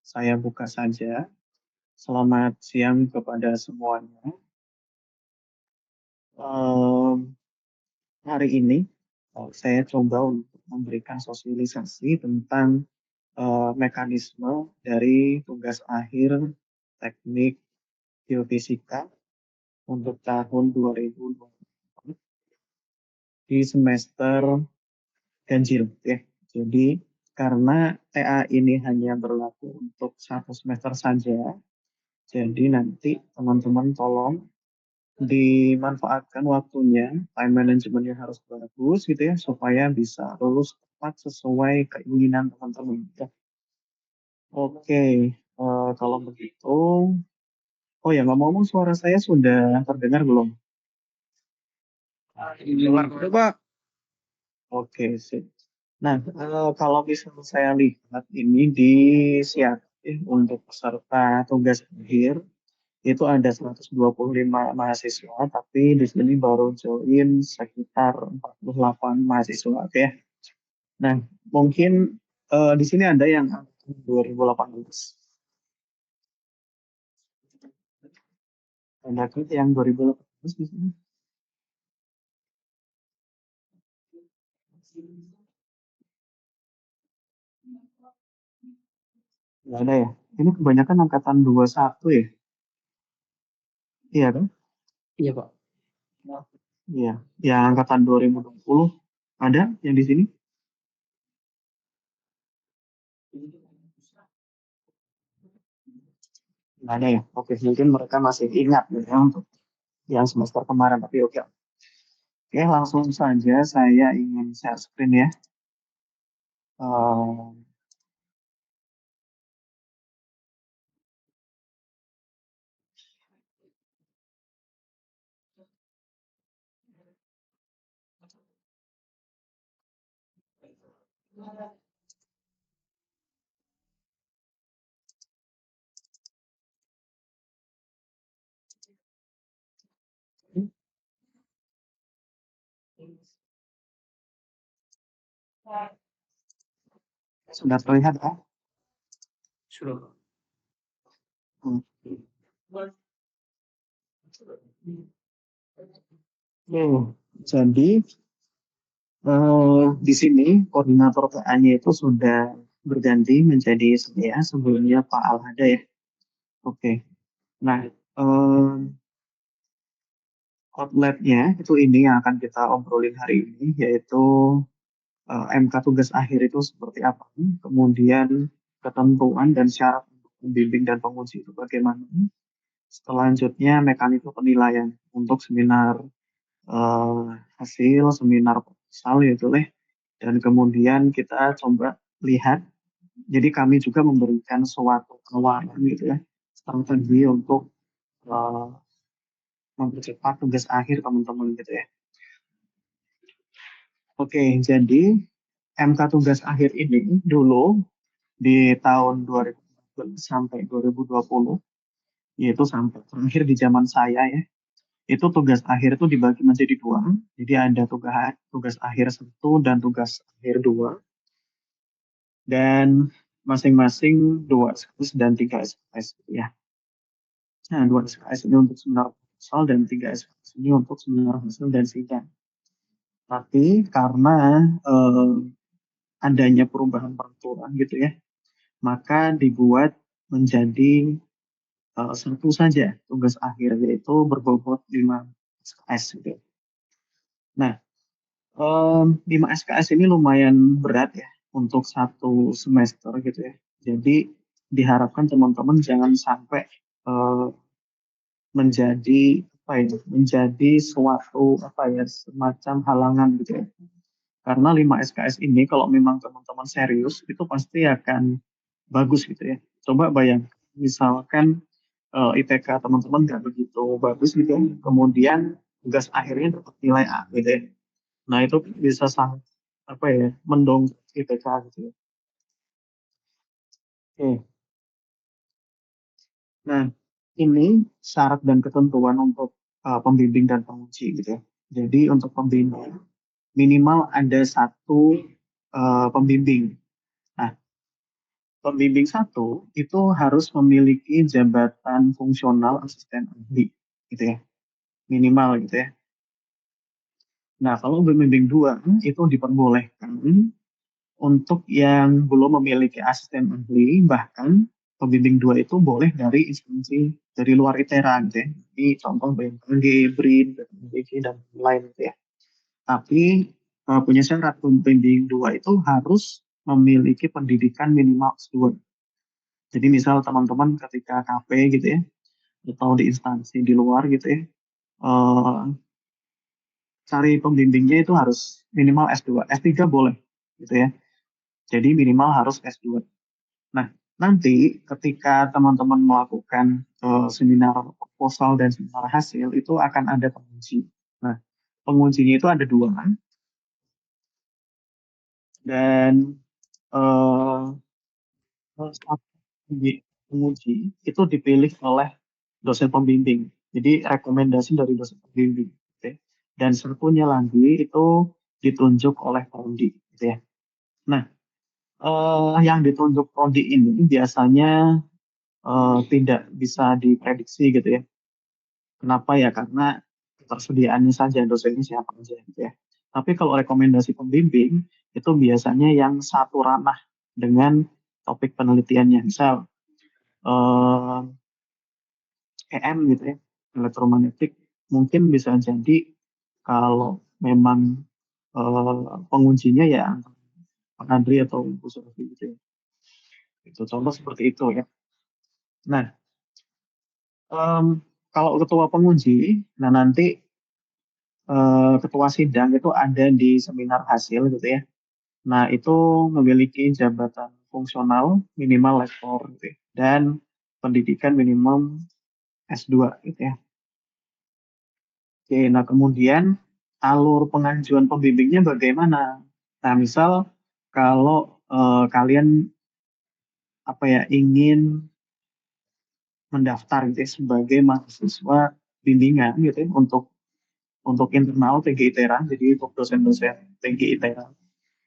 saya buka saja. Selamat siang kepada semuanya. Em, Hari ini saya coba untuk memberikan sosialisasi tentang mekanisme dari tugas akhir teknik geofisika untuk tahun 2024 di semester ganjil ya. Jadi karena TA ini hanya berlaku untuk satu semester saja, jadi nanti teman-teman tolong dimanfaatkan waktunya, time manajemennya harus bagus gitu ya, supaya bisa lulus tepat sesuai keinginan teman-teman. Ya. Oke, kalau begitu, oh ya ngomong-ngomong suara saya sudah terdengar belum? Dengar udah Pak. Oke, sip. Nah, kalau misalnya saya lihat ini di Siatif untuk peserta tugas akhir, itu ada 125 mahasiswa, tapi di sini baru join sekitar 48 mahasiswa, oke ya. Nah, mungkin di sini ada yang angkatan 2018. Ada yang 2018 di sini? Nggak ada ya? Ini kebanyakan angkatan 21 ya? Iya kan? Iya Pak. Iya. Yang angkatan 2020 ada yang di sini? Nggak ada ya? Oke, mungkin mereka masih ingat gitu ya untuk yang semester kemarin, tapi oke. Oke, langsung saja saya ingin share screen ya. Eh, Sudah terlihat ya? Sudah Pak. Hmm. Oke, jadi di sini koordinator TA-nya itu sudah berganti menjadi saya, sebelumnya Pak Alhada ya. Oke, nah outlet-nya itu ini yang akan kita obrolin hari ini, yaitu MK tugas akhir itu seperti apa, kemudian ketentuan dan syarat untuk pembimbing dan penguji itu bagaimana. Selanjutnya mekanisme penilaian untuk seminar eh, hasil seminar proposal gitu lah. Dan kemudian kita coba lihat, jadi kami juga memberikan suatu penawaran gitu ya, strategi untuk eh, mempercepat tugas akhir teman-teman gitu ya. Oke, jadi MK tugas akhir ini dulu di tahun 2014 sampai 2020, yaitu sampai terakhir di zaman saya ya, itu tugas akhir itu dibagi menjadi dua. Jadi ada tugas tugas akhir satu dan tugas akhir dua, dan masing-masing dua SKS dan tiga SKS ya. Nah, dua SKS ini untuk seminar proposal dan tiga SKS ini untuk seminar hasil dan sidang. Tapi karena eh, adanya perubahan peraturan gitu ya, maka dibuat menjadi satu saja tugas akhir, yaitu berbobot 5 SKS gitu. Nah, 5 SKS ini lumayan berat ya untuk satu semester gitu ya. Jadi diharapkan teman-teman jangan sampai eh, menjadi apa ya, menjadi suatu apa ya, semacam halangan gitu ya. Karena 5 SKS ini kalau memang teman-teman serius itu pasti akan bagus gitu ya. Coba bayangkan misalkan IPK teman-teman nggak begitu bagus gitu ya, kemudian tugas akhirnya dapat nilai A gitu ya. Nah, itu bisa sangat apa ya, mendongkrak IPK gitu ya. Oke. Nah, ini syarat dan ketentuan untuk pembimbing dan penguji gitu ya. Jadi untuk pembimbing minimal ada satu pembimbing. Nah, pembimbing satu itu harus memiliki jabatan fungsional asisten ahli, gitu ya, minimal gitu ya. Nah, kalau pembimbing dua itu diperbolehkan untuk yang belum memiliki asisten ahli, bahkan pembimbing dua itu boleh dari instansi dari luar ITERA gitu ya. Ini contoh BMKG, BRIN, BPMDG, dan lain gitu ya. Tapi punya syarat pembimbing dua itu harus memiliki pendidikan minimal S2. Jadi misal teman-teman ketika KP gitu ya, atau di instansi di luar gitu ya, eh, cari pembimbingnya itu harus minimal S2. S3 boleh gitu ya. Jadi minimal harus S2. Nah, nanti ketika teman-teman melakukan seminar proposal dan seminar hasil itu akan ada penguji. Nah, pengujinya itu ada dua dan eh, satu penguji itu dipilih oleh dosen pembimbing. Jadi rekomendasi dari dosen pembimbing. Gitu ya. Dan satunya lagi itu ditunjuk oleh prodi. Gitu ya. Nah, yang ditunjuk prodi ini biasanya tidak bisa diprediksi gitu ya. Kenapa ya? Karena ketersediaannya saja dosennya siapa aja gitu ya. Tapi kalau rekomendasi pembimbing itu biasanya yang satu ranah dengan topik penelitiannya. Misal eh, EM gitu ya, elektromagnetik, mungkin bisa jadi kalau memang penguncinya ya Pak Andri atau Bu Sufi gitu ya. Itu contoh seperti itu ya. Nah, em, kalau ketua pengunci, nah nanti ketua sidang itu ada di seminar hasil gitu ya. Nah, itu memiliki jabatan fungsional minimal lektor gitu ya. Dan pendidikan minimum S2 gitu ya. Oke, nah kemudian alur pengajuan pembimbingnya bagaimana? Nah, misal kalau kalian apa ya ingin mendaftar gitu ya, sebagai mahasiswa bimbingan gitu ya, untuk internal TG ITERA, jadi untuk dosen-dosen TG ITERA.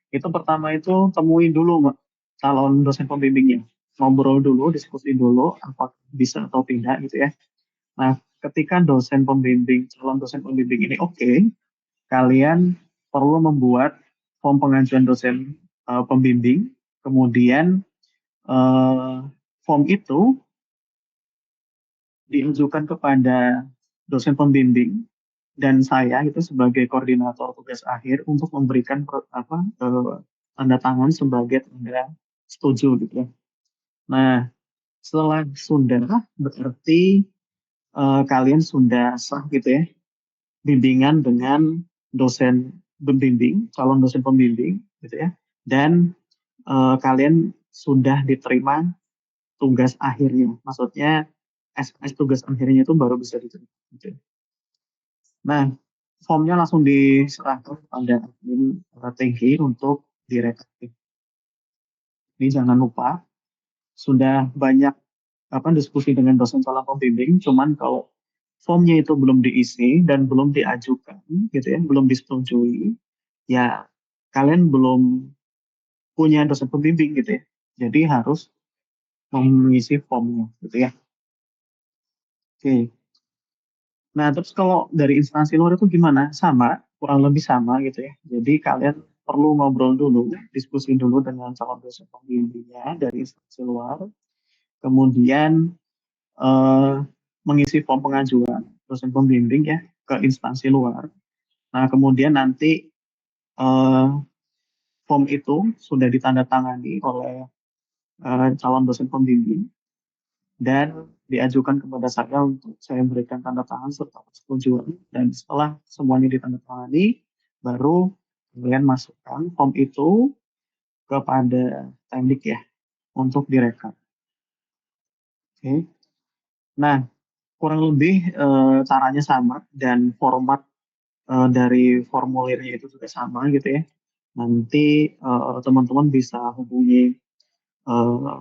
Itu pertama itu temuin dulu Mbak, calon dosen pembimbingnya. Ngobrol dulu, diskusi dulu apakah bisa atau tidak gitu ya. Nah, ketika calon dosen pembimbing ini oke, kalian perlu membuat form pengajuan dosen pembimbing, kemudian eh, form itu diajukan kepada dosen pembimbing dan saya itu sebagai koordinator tugas akhir untuk memberikan tanda tangan sebagai tanda setuju gitu ya. Nah, setelah sudah berarti kalian sudah sah gitu ya bimbingan dengan dosen pembimbing, calon dosen pembimbing gitu ya. Dan kalian sudah diterima tugas akhirnya. Maksudnya SMS tugas akhirnya itu baru bisa diterima. Gitu. Nah, formnya langsung diserahkan pada admin TG untuk direkap. Ini jangan lupa sudah banyak diskusi dengan dosen calon pembimbing, cuman kalau formnya itu belum diisi dan belum diajukan, gitu ya, belum disetujui, ya kalian belum punya dosen pembimbing gitu ya. Jadi harus mengisi formnya, gitu ya. Oke. Nah, terus kalau dari instansi luar itu gimana? Sama, kurang lebih sama gitu ya. Jadi kalian perlu ngobrol dulu, diskusi dulu dengan calon dosen pembimbingnya dari instansi luar, kemudian eh, mengisi form pengajuan dosen pembimbing ya ke instansi luar. Nah, kemudian nanti eh, form itu sudah ditandatangani oleh calon dosen pembimbing dan diajukan kepada saya untuk saya berikan tanda tangan serta persetujuan. Dan setelah semuanya ditandatangani, baru kalian masukkan form itu kepada teknik ya untuk direkap. Oke. Nah, kurang lebih caranya sama dan format dari formulirnya itu juga sama gitu ya. Nanti teman-teman bisa hubungi eh,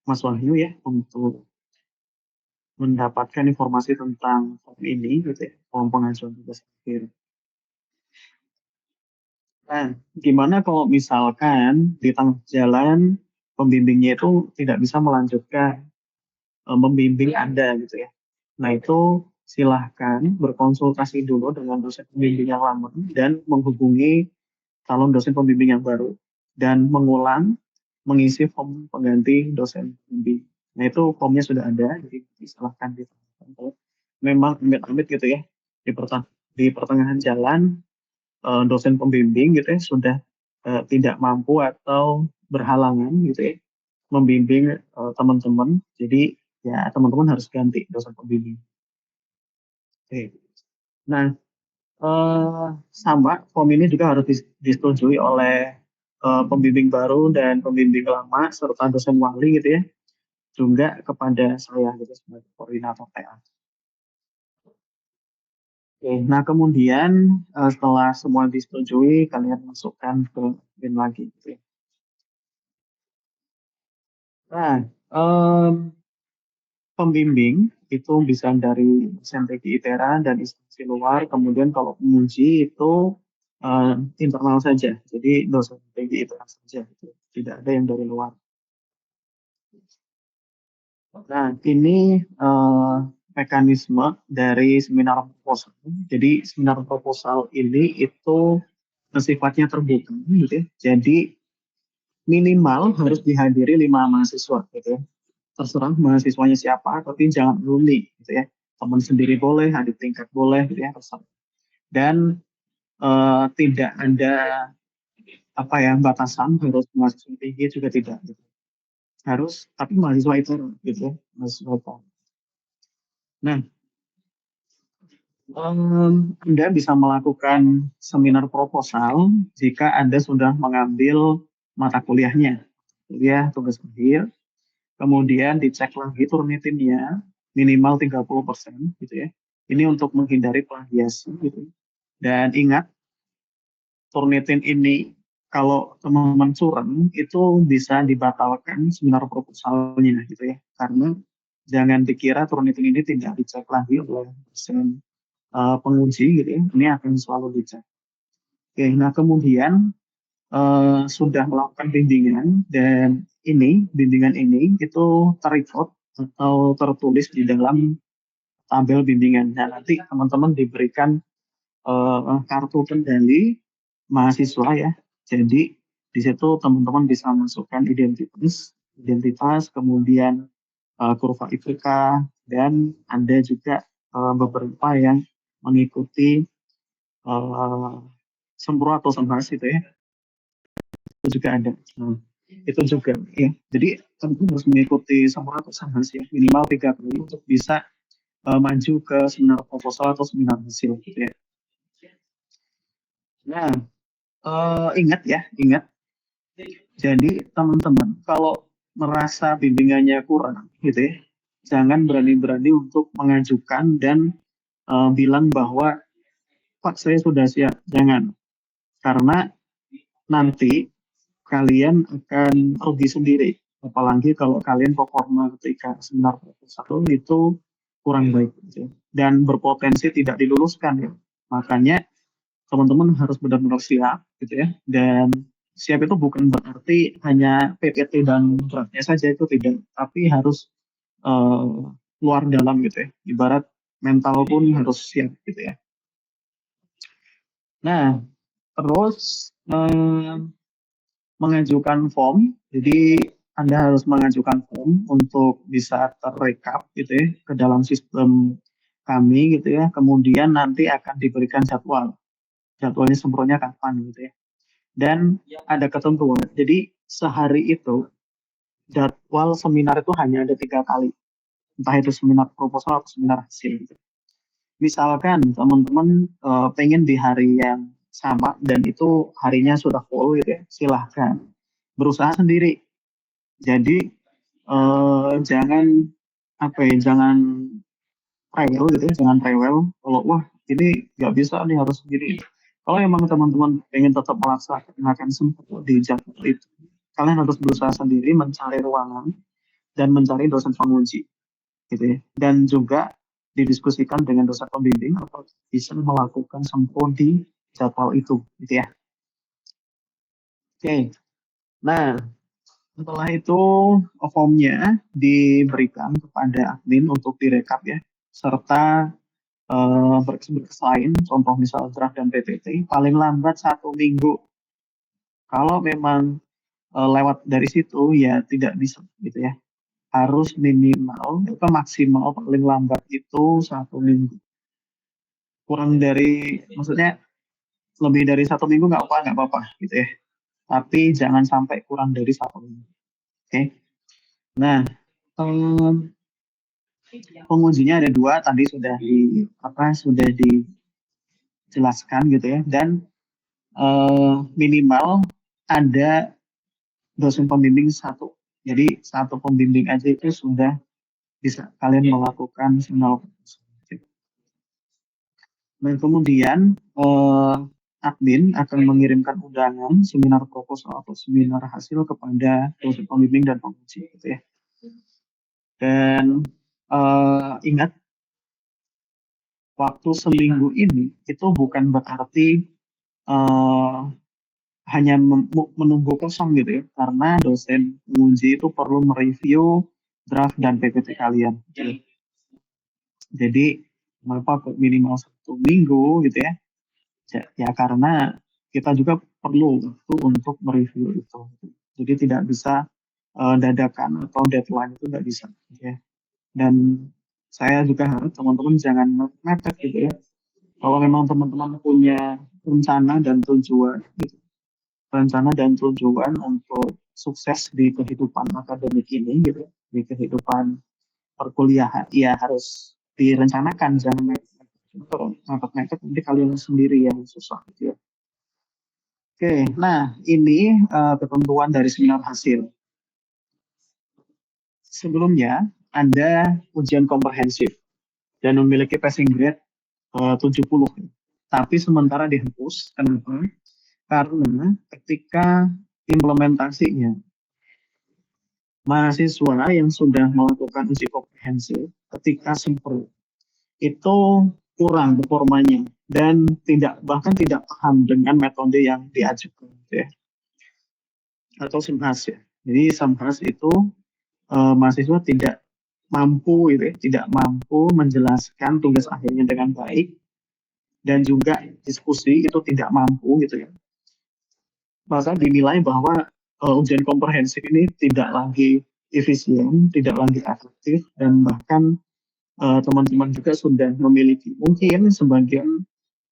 Mas Wahyu ya untuk mendapatkan informasi tentang form ini gitu ya, form pengajuan tugas akhir. Nah, gimana kalau misalkan di tengah jalan pembimbingnya itu tidak bisa melanjutkan membimbing Anda gitu ya. Nah, itu silahkan berkonsultasi dulu dengan dosen pembimbing yang lama dan menghubungi calon dosen pembimbing yang baru dan mengisi form pengganti dosen pembimbing. Nah, itu formnya sudah ada, jadi silahkan ditambahkan. Kalau memang amit-amit gitu ya, di pertengahan jalan dosen pembimbing gitu ya sudah tidak mampu atau berhalangan gitu ya membimbing teman-teman. Jadi ya teman-teman harus ganti dosen pembimbing. Oke. Nah, sama form ini juga harus disetujui oleh pembimbing baru dan pembimbing lama serta dosen wali gitu ya, juga kepada saya gitu sebagai koordinator TA. Oke, nah kemudian setelah semua disetujui, kalian masukkan ke bin lagi gitu ya. Nah, pembimbing itu bisa dari SMPG ITERA dan instansi luar. Kemudian kalau penguji itu internal saja, jadi dosen PG ITERA saja, gitu. Tidak ada yang dari luar. Nah, ini mekanisme dari seminar proposal. Jadi seminar proposal ini itu sifatnya terbuka, gitu ya. Jadi minimal harus dihadiri 5 mahasiswa, gitu ya. Terserah mahasiswanya siapa, tapi jangan alumni, gitu ya. Teman sendiri boleh, adik tingkat boleh, gitu ya, terserah. Dan tidak ada apa ya batasan harus mahasiswa tinggi juga tidak, gitu. Harus, tapi mahasiswa itu, gitu ya, mahasiswa itu. Nah, Anda bisa melakukan seminar proposal jika Anda sudah mengambil mata kuliahnya, kuliah tugas akhir. Kemudian dicek lagi Turnitinnya minimal 30% gitu ya. Ini untuk menghindari plagiasi gitu. Dan ingat, Turnitin ini kalau teman-teman curang itu bisa dibatalkan seminar proposalnya gitu ya. Karena jangan dikira Turnitin ini tidak dicek lagi oleh dosen penguji gitu ya. Ini akan selalu dicek. Oke, nah kemudian sudah melakukan bimbingan dan bimbingan ini itu terrecord atau tertulis di dalam tabel bimbingan. Nah, nanti teman-teman diberikan kartu kendali mahasiswa ya. Jadi di situ teman-teman bisa masukkan identitas, kemudian kurva IPK, dan ada juga beberapa yang mengikuti sempro atau sembahas itu ya. Itu juga ada. Nah, itu juga ya. Jadi teman-teman harus mengikuti sempro atau sembahas ya minimal 3 kali untuk bisa maju ke seminar proposal atau seminar hasil gitu ya. Nah, ingat ya, ingat. Jadi teman-teman kalau merasa bimbingannya kurang gitu ya, jangan berani-berani untuk mengajukan dan bilang bahwa Pak saya sudah siap. Jangan, karena nanti kalian akan rugi sendiri. Apalagi kalau kalian performa ketika seminar proposal itu kurang baik gitu ya. Dan berpotensi tidak diluluskan ya. Makanya teman-teman harus benar-benar siap gitu ya. Dan siap itu bukan berarti hanya PPT dan beratnya saja, itu tidak, tapi harus luar dalam gitu ya. Ibarat mental pun harus siap gitu ya. Nah, terus mengajukan form. Jadi Anda harus mengajukan form untuk bisa terrekap gitu ya ke dalam sistem kami gitu ya. Kemudian nanti akan diberikan jadwal. Jadwalnya sempurnya kapan gitu ya. Dan ada ketentuan. Jadi sehari itu jadwal seminar itu hanya ada 3 kali. Entah itu seminar proposal atau seminar hasil. Gitu. Misalkan teman-teman pengen di hari yang sama dan itu harinya sudah full gitu ya, silahkan berusaha sendiri. Jadi jangan apa ya, jangan rewel gitu ya, jangan rewel. Kalau wah ini nggak bisa nih harus sendiri. Kalau emang teman-teman pengen tetap melaksanakan semua di jadwal itu, kalian harus berusaha sendiri mencari ruangan dan mencari dosen penguji, gitu ya. Dan juga didiskusikan dengan dosen pembimbing atau bisa melakukan sempro di jadwal itu, gitu ya. Oke. Nah, Setelah itu formnya diberikan kepada admin untuk direkap ya, serta berkas-berkas lain, contoh misal draft dan PPT, paling lambat 1 minggu. Kalau memang lewat dari situ ya tidak bisa gitu ya. Harus minimal atau maksimal paling lambat itu 1 minggu. Kurang dari, maksudnya lebih dari 1 minggu nggak apa-apa gitu ya. Tapi jangan sampai kurang dari 1 minggu. Oke. Nah, em, pengujinya ada dua, tadi sudah dijelaskan gitu ya. Dan minimal ada dosen pembimbing satu. Jadi satu pembimbing aja itu sudah bisa kalian melakukan seminar. Dan kemudian admin akan mengirimkan undangan seminar proposal atau seminar hasil kepada dosen pembimbing dan penguji gitu ya. Dan ingat, waktu seminggu ini itu bukan berarti hanya menunggu kosong gitu ya, karena dosen penguji itu perlu mereview draft dan PPT kalian. Gitu. Jadi kenapa kok minimal 1 minggu gitu ya? Ya karena kita juga perlu waktu untuk mereview itu. Jadi tidak bisa dadakan atau deadline itu nggak bisa. Gitu ya. Dan saya juga harap teman-teman jangan mepet gitu ya. Kalau memang teman-teman punya rencana dan tujuan, gitu, rencana dan tujuan untuk sukses di kehidupan akademik ini, gitu, di kehidupan perkuliahan, ya harus direncanakan, jangan mepet-mepet nanti kalian sendiri yang susah gitu ya. Oke, nah ini ketentuan dari seminar hasil. Sebelumnya ada ujian komprehensif dan memiliki passing grade 70. Tapi sementara dihapus. Kenapa? Karena ketika implementasinya, mahasiswa yang sudah melakukan uji komprehensif ketika sempro itu kurang performanya dan bahkan tidak paham dengan metode yang diajukan ya, atau SEMHAS ya. Jadi SEMHAS itu mahasiswa tidak mampu gitu ya, tidak mampu menjelaskan tugas akhirnya dengan baik, dan juga diskusi itu tidak mampu gitu ya. Maka dinilai bahwa ujian komprehensif ini tidak lagi efisien, tidak lagi efektif, dan bahkan teman-teman juga sudah memiliki, mungkin sebagian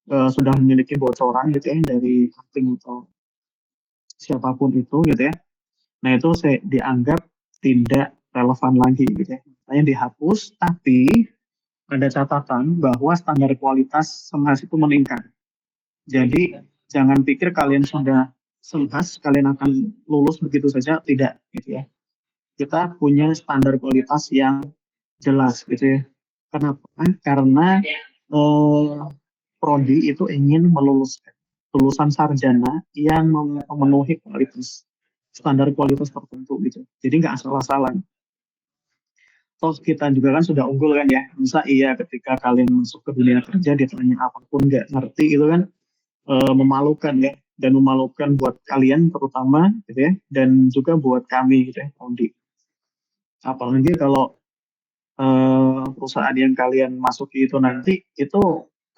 sudah memiliki bocoran gitu ya dari cutting atau siapapun itu gitu ya. Nah itu saya dianggap tidak relevan lagi gitu ya. Makanya dihapus, tapi ada catatan bahwa standar kualitas SEMHAS itu meningkat. Jadi jangan pikir kalian sudah SEMHAS, kalian akan lulus begitu saja, tidak gitu ya. Kita punya standar kualitas yang jelas gitu ya. Kenapa? Karena prodi itu ingin meluluskan lulusan sarjana yang memenuhi standar kualitas tertentu gitu. Jadi nggak asal-asalan. Toh kita juga kan sudah unggul kan ya. Masa iya ketika kalian masuk ke dunia kerja ditanya apapun nggak ngerti itu kan memalukan ya, dan memalukan buat kalian terutama gitu ya, dan juga buat kami gitu ya, Audi. Apalagi kalau perusahaan yang kalian masuki itu nanti itu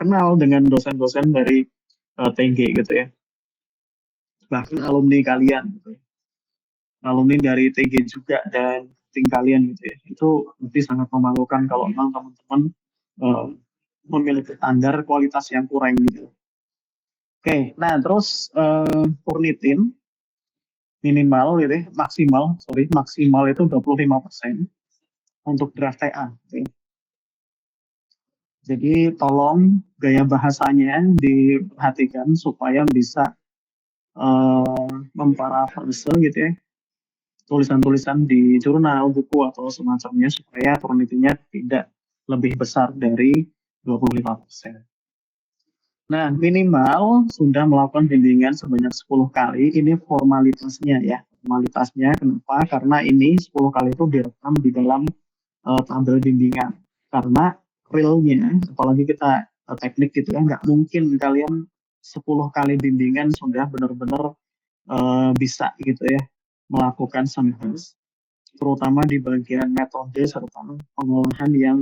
kenal dengan dosen-dosen dari TG gitu ya, bahkan alumni kalian gitu ya. Alumni dari TG juga dan tim kalian gitu ya, itu nanti sangat memalukan kalau memang teman-teman uh, memiliki standar kualitas yang kurang gitu. Oke, nah terus Turnitin minimal gitu ya, maksimal itu 25% untuk draft TA. Gitu. Jadi tolong gaya bahasanya diperhatikan supaya bisa memparafrase gitu ya, tulisan-tulisan di jurnal, buku atau semacamnya supaya turnitinnya tidak lebih besar dari 25%. Nah, minimal sudah melakukan bimbingan sebanyak 10 kali. Ini formalitasnya ya. Formalitasnya kenapa? Karena ini 10 kali itu direkam di dalam tabel bimbingan. Karena realnya, apalagi kita teknik gitu ya, nggak mungkin kalian 10 kali bimbingan sudah benar-benar bisa gitu ya. melakukan semhas, terutama di bagian metode serta pengolahan yang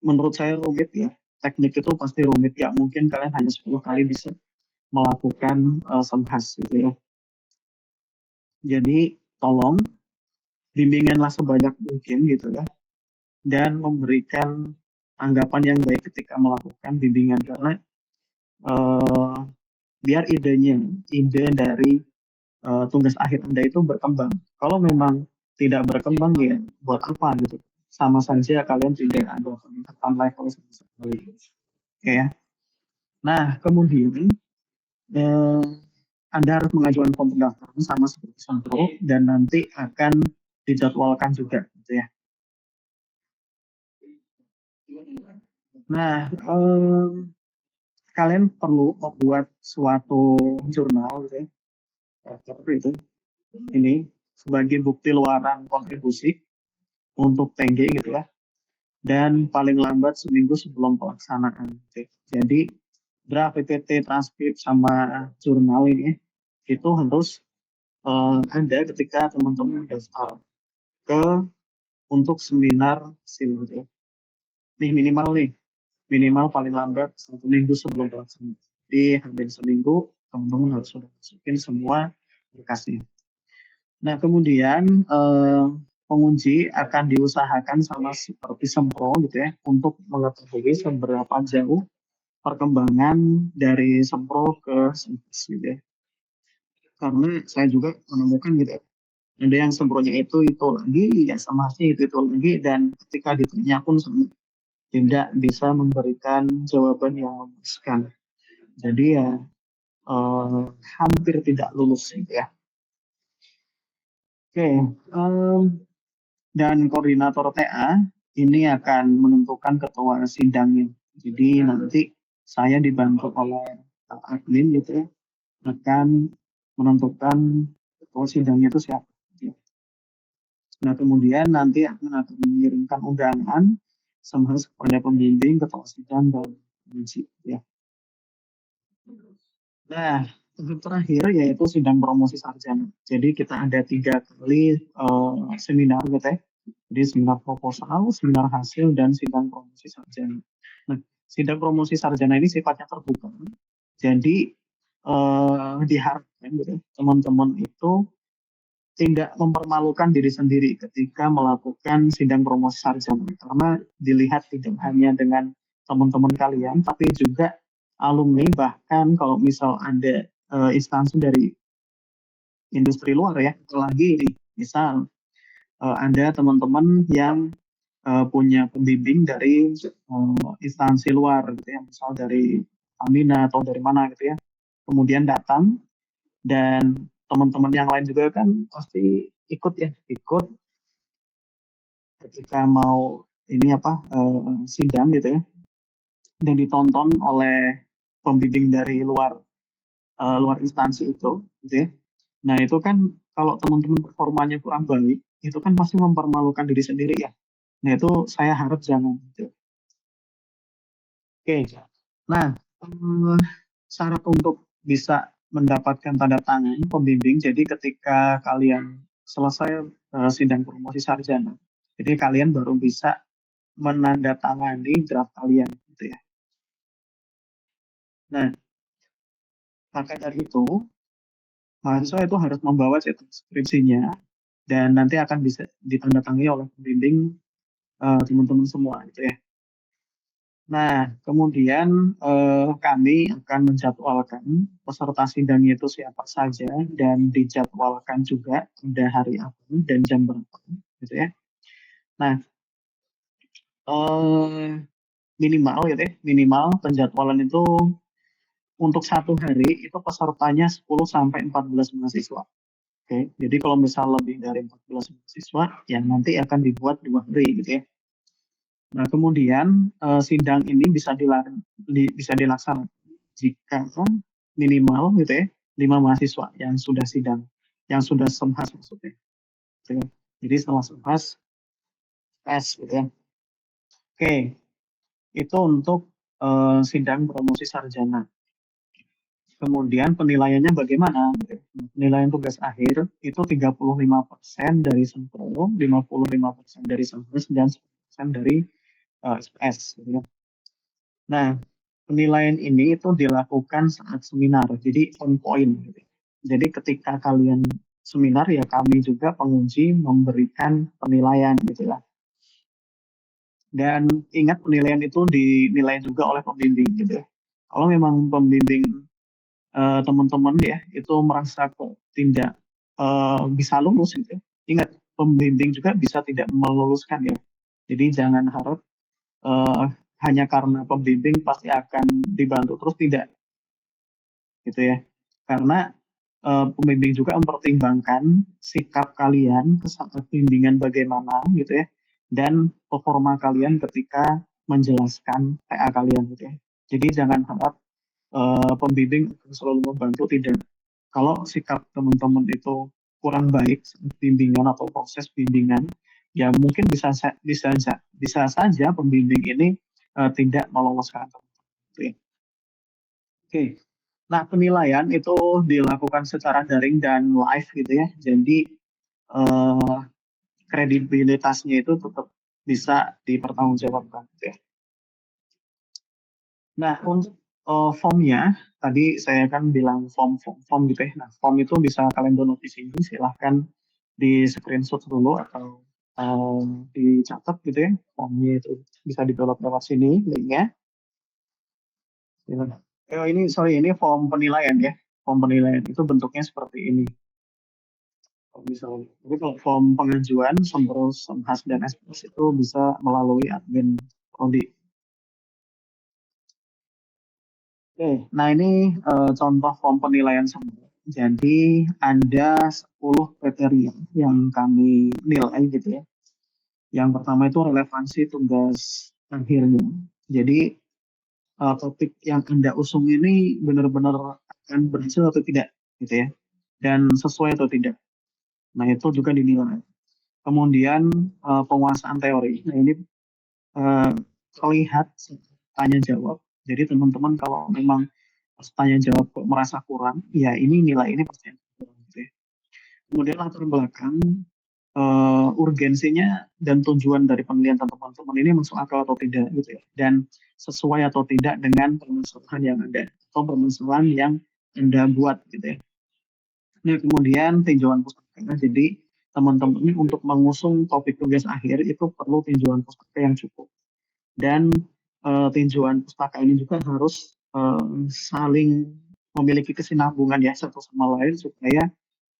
menurut saya rumit ya. Teknik itu pasti rumit ya. Mungkin kalian hanya 10 kali bisa melakukan semhas gitu ya. Jadi tolong bimbinganlah sebanyak mungkin gitu ya. Dan memberikan anggapan yang baik ketika melakukan bimbingan karena biar ide dari tugas akhir Anda itu berkembang. Kalau memang tidak berkembang ya buat apa gitu. Sama saja kalian tidak ada peningkatan level sama sekali. Oke ya. Nah, kemudian Anda harus mengajukan pendaftaran sama seperti Sandro dan nanti akan dijadwalkan juga gitu ya. Nah, kalian perlu membuat suatu jurnal gitu ya. Itu ini sebagai bukti luaran kontribusi untuk TG gitu ya. Dan paling lambat seminggu sebelum pelaksanaan. Jadi draft PPT, transkrip sama jurnal ini itu harus ada ketika teman-teman daftar ke untuk seminar SIL gitu ya. Nih minimal paling lambat 1 minggu sebelum pelaksanaan. Jadi hampir seminggu teman-teman harus sudah masukin semua berkasnya. Nah kemudian penguji akan diusahakan sama seperti Sempro gitu ya untuk mengetahui seberapa jauh perkembangan dari Sempro ke Sempros gitu ya. Karena saya juga menemukan gitu ya, ada yang Sempronya itu lagi, ya sama itu lagi, dan ketika ditanya pun tidak bisa memberikan jawaban yang memuaskan. Jadi ya hampir tidak lulus gitu ya. Oke, dan koordinator TA ini akan menentukan ketua sidangnya. Jadi nanti saya dibantu oleh admin gitu ya, akan menentukan ketua sidangnya itu siapa. Nah kemudian nanti akan mengirimkan undangan sama kepada pembimbing, ketua sidang dan penguji. Ya. Nah untuk terakhir yaitu sidang promosi sarjana. Jadi kita ada 3 kali seminar gitu ya. Jadi seminar proposal, seminar hasil, dan sidang promosi sarjana. Nah, sidang promosi sarjana ini sifatnya terbuka. Jadi diharapkan gitu, teman-teman itu tidak mempermalukan diri sendiri ketika melakukan sidang promosi sarjana. Karena dilihat tidak hanya dengan teman-teman kalian, tapi juga alumni, bahkan kalau misal ada instansi dari industri luar ya, apalagi misal ada teman-teman yang punya pembimbing dari instansi luar gitu ya, misal dari Amina atau dari mana gitu ya. Kemudian datang dan teman-teman yang lain juga kan pasti ikut ketika mau ini apa sidang gitu ya. Dan ditonton oleh pembimbing dari luar instansi itu gitu ya. Nah, itu kan kalau teman-teman performanya kurang baik, itu kan pasti mempermalukan diri sendiri ya. Nah, itu saya harap jangan gitu. Oke. Nah, syarat untuk bisa mendapatkan tanda tangan pembimbing, jadi ketika kalian selesai sidang promosi sarjana, jadi kalian baru bisa menandatangani draft kalian gitu ya. Nah, maka dari itu, mahasiswa itu harus membawa cetak skripsinya dan nanti akan bisa ditandatangani oleh pembimbing teman-teman semua gitu ya. Nah, kemudian kami akan menjadwalkan peserta sidangnya itu siapa saja dan dijadwalkan juga pada hari apa dan jam berapa, gitu ya. Nah, minimal gitu ya, minimal penjadwalan itu untuk 1 hari itu pesertanya 10 sampai 14 mahasiswa. Oke, jadi kalau misal lebih dari 14 mahasiswa, ya nanti akan dibuat 2 hari gitu ya. Nah, kemudian sidang ini bisa dilaksanakan jika minimal gitu ya 5 mahasiswa yang sudah sidang, yang sudah semhas maksudnya. Gitu ya. Jadi setelah semhas tes gitu ya. Oke, itu untuk sidang promosi sarjana. Kemudian penilaiannya bagaimana? Penilaian tugas akhir itu 35% dari sempro, 55% dari sempros, dan 10% dari SPS. Gitu ya. Nah, penilaian ini itu dilakukan saat seminar, jadi on point. Gitu. Jadi ketika kalian seminar ya kami juga penguji memberikan penilaian gitu ya. Dan ingat penilaian itu dinilai juga oleh pembimbing gitu ya. Kalau memang pembimbing teman-teman ya itu merasa kok tidak bisa lulus gitu. Ingat pembimbing juga bisa tidak meluluskan ya. Jadi jangan harap eh, hanya karena pembimbing pasti akan dibantu terus tidak gitu ya. Karena pembimbing juga mempertimbangkan sikap kalian saat bimbingan bagaimana gitu ya dan performa kalian ketika menjelaskan TA kalian gitu ya. Jadi jangan harap pembimbing akan selalu membantu tidak. Kalau sikap teman-teman itu kurang baik saat bimbingan atau proses bimbingan, ya mungkin bisa saja pembimbing ini tidak meloloskan teman-teman. Gitu ya. Oke. Nah, penilaian itu dilakukan secara daring dan live gitu ya. Jadi eh, kredibilitasnya itu tetap bisa dipertanggungjawabkan gitu ya. Nah, untuk formnya, tadi saya kan bilang form gitu ya. Nah, form itu bisa kalian download di sini, silahkan di screenshot dulu atau dicatat gitu ya. Formnya itu bisa di-download lewat sini, linknya. Ini form penilaian ya. Form penilaian itu bentuknya seperti ini. Misalnya, jadi kalau form pengajuan, Sempros, Semhas, dan SPS itu bisa melalui admin Prodi. Oke, nah ini contoh form penilaian semua. Jadi ada 10 kriteria yang kami nilai gitu ya. Yang pertama itu relevansi tugas akhirnya. Jadi topik yang Anda usung ini benar-benar akan berhasil atau tidak gitu ya. Dan sesuai atau tidak. Nah itu juga dinilai. Kemudian penguasaan teori. Nah ini eh, terlihat tanya jawab. Jadi teman-teman kalau memang pas tanya jawab kok merasa kurang, ya ini nilai ini pasti akan kurang gitu ya. Kemudian latar belakang, urgensinya dan tujuan dari penelitian teman-teman ini masuk akal atau tidak gitu ya. Dan sesuai atau tidak dengan permasalahan yang ada atau permasalahan yang Anda buat gitu ya. Nah, kemudian tinjauan pustaka. Jadi teman-teman ini untuk mengusung topik tugas akhir itu perlu tinjauan pustaka yang cukup. Dan tinjauan pustaka ini juga harus saling memiliki kesinambungan ya satu sama lain supaya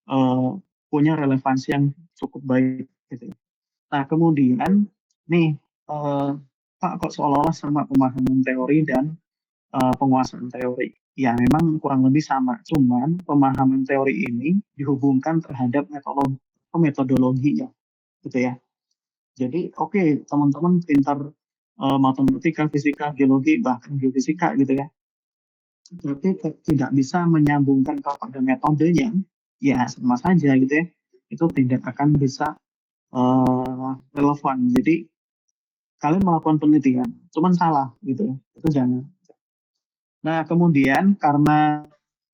eh, punya relevansi yang cukup baik gitu. Nah kemudian nih eh, Pak kok seolah-olah sama pemahaman teori dan penguasaan teori. Ya memang kurang lebih sama, cuman pemahaman teori ini dihubungkan terhadap metodologi ya, gitu ya. Jadi oke, teman-teman pintar matematika, fisika, geologi, bahkan geofisika gitu ya. Tapi tidak bisa menyambungkan kepada metodenya, ya sama saja gitu ya. Itu tidak akan bisa relevan. Jadi kalian melakukan penelitian, cuman salah gitu ya. Itu jangan. Nah kemudian karena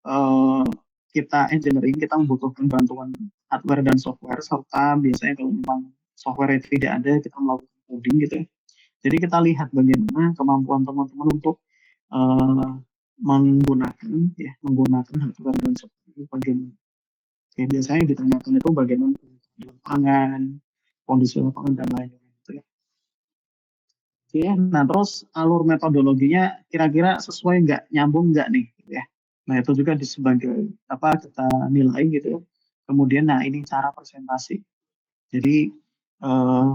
eh, kita engineering, kita membutuhkan bantuan hardware dan software, serta biasanya kalau memang software itu tidak ada, kita melakukan coding gitu ya. Jadi kita lihat bagaimana kemampuan teman-teman untuk eh, menggunakan hardware dan software itu bagaimana. Ya, biasanya yang ditanyakan itu bagaimana kondisi lapangan dan lain-lain. Gitu ya. Oke, nah terus alur metodologinya kira-kira sesuai nggak, nyambung nggak nih, gitu ya. Nah itu juga sebagai apa kita nilai gitu ya. Kemudian nah ini cara presentasi. Jadi eh,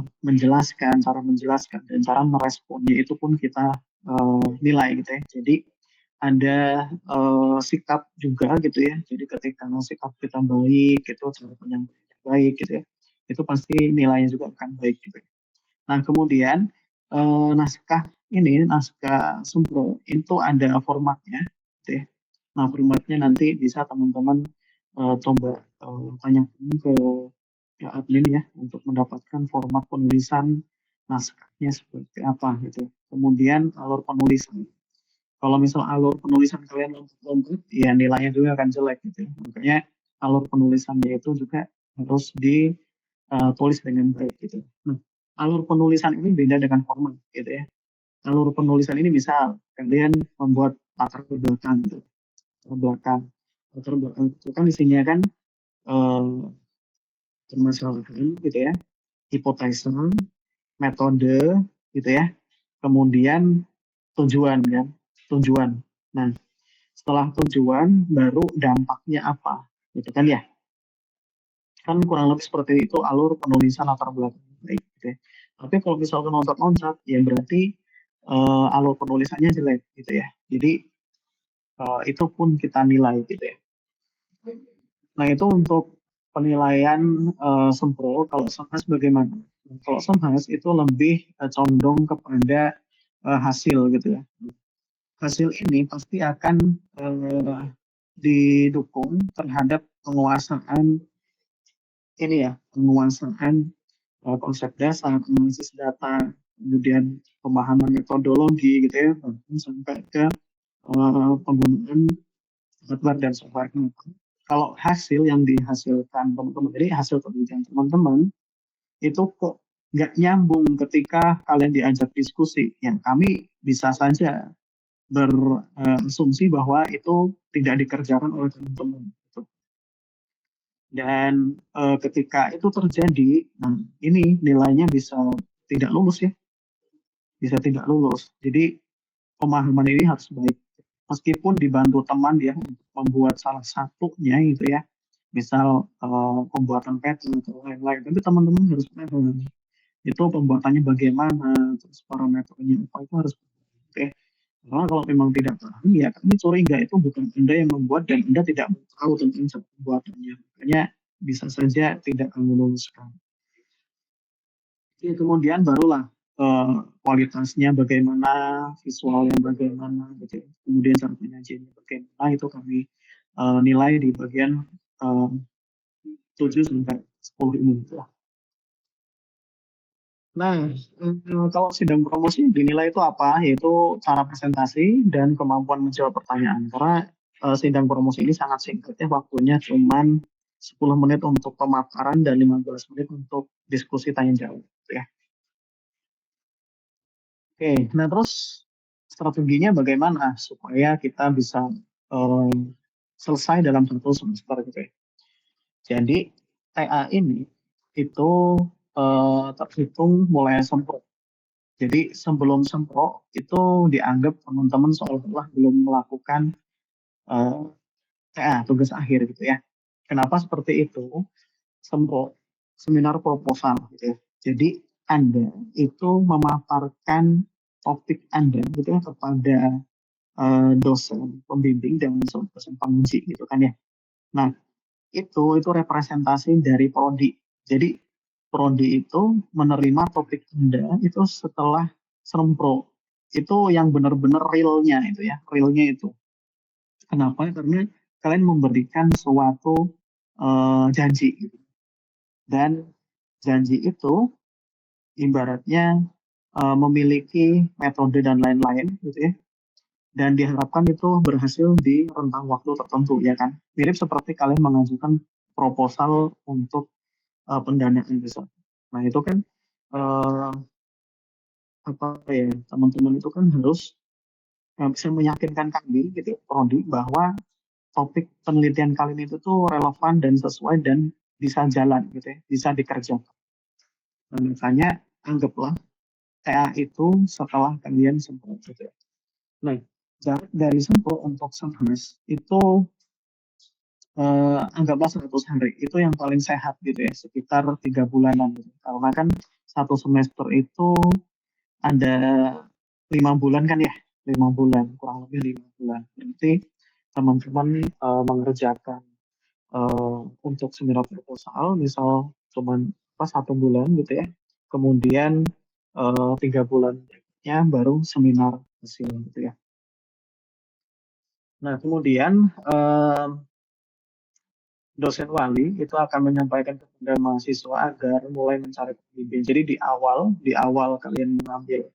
cara menjelaskan dan cara meresponnya itu pun kita nilai gitu ya. Jadi ada sikap juga gitu ya. Jadi ketika sikap kita baik, itu cara penyampaian baik gitu ya. Itu pasti nilainya juga akan baik gitu ya. Nah kemudian naskah sempro itu ada formatnya, gitu ya. Nah formatnya nanti bisa teman-teman coba tanyakan ke admin ya untuk mendapatkan format penulisan naskahnya seperti apa gitu. Kemudian alur penulisan. Kalau misal alur penulisan kalian lompat-lompat, ya nilainya juga akan jelek gitu ya. Makanya alur penulisannya itu juga harus ditulis dengan baik gitu. Nah, alur penulisan ini beda dengan format gitu ya. Alur penulisan ini bisa kalian membuat latar belakang gitu. Latar belakang itu kan isinya kan eh, permasalahan gitu ya, hipotesa, metode gitu ya, kemudian tujuan kan, tujuan. Nah, setelah tujuan baru dampaknya apa gitu kan ya, kan kurang lebih seperti itu alur penulisan latar belakang baik gitu ya. Tapi kalau misalkan loncat-loncat ya berarti alur penulisannya jelek gitu ya, jadi itu pun kita nilai gitu ya. Nah itu untuk penilaian Sempro. Kalau Semhas bagaimana? Kalau Semhas itu lebih condong kepada hasil gitu ya. Hasil ini pasti akan eh, didukung terhadap penguasaan ini ya, penguasaan konsep dasar, analisis data, kemudian pemahaman metodologi gitu ya, bahkan sampai ke penggunaan hardware dan software. Kalau hasil yang dihasilkan teman-teman, jadi hasil penelitian teman-teman itu kok nggak nyambung ketika kalian diajak diskusi, yang kami bisa saja berasumsi bahwa itu tidak dikerjakan oleh teman-teman. Gitu. Dan ketika itu terjadi, nah ini nilainya bisa tidak lulus ya, bisa tidak lulus. Jadi pemahaman ini harus baik. Meskipun dibantu teman dia untuk membuat salah satunya itu ya, misal pembuatan peta atau lain-lain, tapi teman-teman harus paham itu pembuatannya bagaimana, terus parameternya apa itu harus oke. Karena kalau memang tidak paham, ya kami curiga itu bukan Anda yang membuat dan Anda tidak tahu tentang cara pembuatannya. Makanya bisa saja tidak kamu luluskan. Oke, kemudian barulah kualitasnya bagaimana, visualnya bagaimana, gitu ya. Kemudian cara penyajiannya bagaimana, itu kami nilai di bagian eh, 7 sampai 10 ini. Gitu ya. Nah, kalau sidang promosi dinilai itu apa? Yaitu cara presentasi dan kemampuan menjawab pertanyaan. Karena sidang promosi ini sangat singkat ya, waktunya cuma 10 menit untuk pemaparan dan 15 menit untuk diskusi tanya jawab. Gitu ya. Oke, nah terus strateginya bagaimana supaya kita bisa eh, selesai dalam satu semester gitu ya. Jadi TA ini itu terhitung mulai sempro. Jadi sebelum sempro itu dianggap teman-teman seolah-olah belum melakukan eh, TA tugas akhir gitu ya. Kenapa seperti itu? Sempro seminar proposal gitu ya. Jadi Anda itu memaparkan topik Anda gitu ya kepada dosen pembimbing dan dosen penguji gitu kan ya. Nah, itu representasi dari prodi. Jadi prodi itu menerima topik Anda itu setelah sempro. Itu yang benar-benar realnya itu ya, realnya itu. Kenapa? Karena kalian memberikan suatu janji gitu. Dan janji itu ibaratnya memiliki metode dan lain-lain gitu ya, dan diharapkan itu berhasil di rentang waktu tertentu ya kan, mirip seperti kalian mengajukan proposal untuk pendanaan besar. Nah itu kan eh, apa ya, teman-teman itu kan harus bisa meyakinkan kami gitu prodi bahwa topik penelitian kalian itu tuh relevan dan sesuai dan bisa jalan gitu ya, bisa dikerjakan. Nah, makanya anggaplah TA itu setelah kalian sempat gitu ya. Nah, jarak dari Sempro untuk Semhas itu anggaplah 100 hari. Itu yang paling sehat gitu ya, sekitar 3 bulanan. Gitu. Karena kan satu semester itu ada 5 bulan kan ya, 5 bulan, kurang lebih 5 bulan. Nanti teman-teman mengerjakan untuk seminar proposal, misal cuman pas 1 bulan gitu ya. Kemudian 3 bulannya baru seminar hasil gitu ya. Nah, kemudian dosen wali itu akan menyampaikan kepada mahasiswa agar mulai mencari pembimbing. Jadi di awal kalian mengambil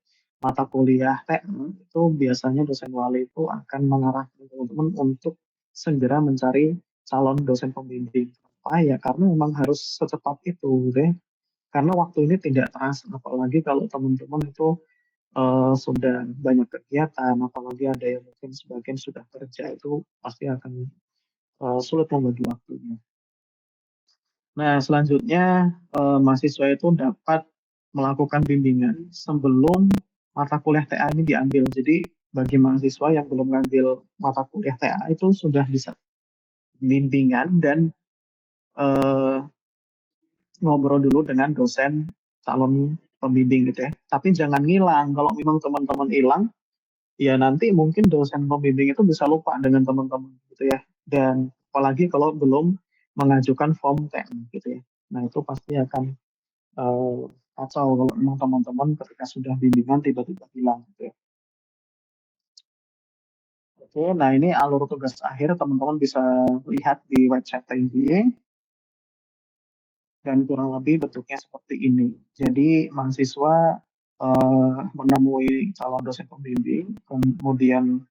mata kuliah TA itu biasanya dosen wali itu akan mengarahkan teman-teman untuk segera mencari calon dosen pembimbing. Apa ya? Karena memang harus secepat itu, deh. Karena waktu ini tidak terasa, apalagi kalau teman-teman itu sudah banyak kegiatan, apalagi ada yang mungkin sebagian sudah kerja, itu pasti akan sulit membagi waktunya. Nah, selanjutnya mahasiswa itu dapat melakukan bimbingan sebelum mata kuliah TA ini diambil. Jadi bagi mahasiswa yang belum mengambil mata kuliah TA itu sudah bisa bimbingan dan eh, ngobrol dulu dengan dosen calon pembimbing gitu ya. Tapi jangan ngilang. Kalau memang teman-teman hilang, ya nanti mungkin dosen pembimbing itu bisa lupa dengan teman-teman gitu ya. Dan apalagi kalau belum mengajukan form TM gitu ya. Nah, itu pasti akan eh, kacau kalau memang teman-teman ketika sudah bimbingan tiba-tiba hilang gitu ya. Oke, nah ini alur tugas akhir teman-teman bisa lihat di website TIBA dan kurang lebih bentuknya seperti ini. Jadi mahasiswa menemui calon dosen pembimbing, kemudian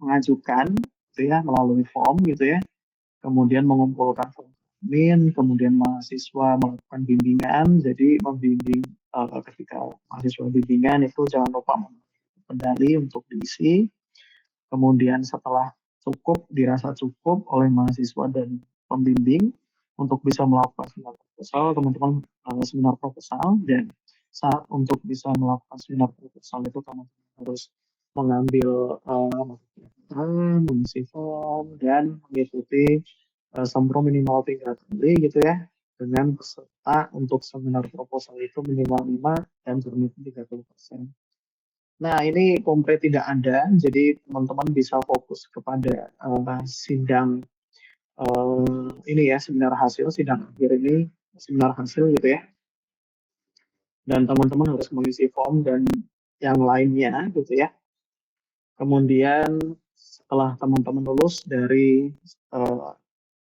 mengajukan gitu ya melalui form gitu ya, kemudian mengumpulkan formulir, kemudian mahasiswa melakukan bimbingan. Jadi membimbing ketika mahasiswa bimbingan itu jangan lupa medali untuk diisi. Kemudian setelah dirasa cukup oleh mahasiswa dan pembimbing untuk bisa melakukan seminar proposal, teman-teman seminar proposal, dan saat untuk bisa melakukan seminar proposal itu teman-teman harus mengambil mengisi form dan mengikuti sembro minimal 3 kali gitu ya, dengan peserta untuk seminar proposal itu minimal 5 dan bermitra 30%. Nah, ini komplit tidak ada, jadi teman-teman bisa fokus kepada sidang ini ya, seminar hasil, sidang akhir ini, seminar hasil gitu ya. Dan teman-teman harus mengisi form dan yang lainnya gitu ya. Kemudian setelah teman-teman lulus dari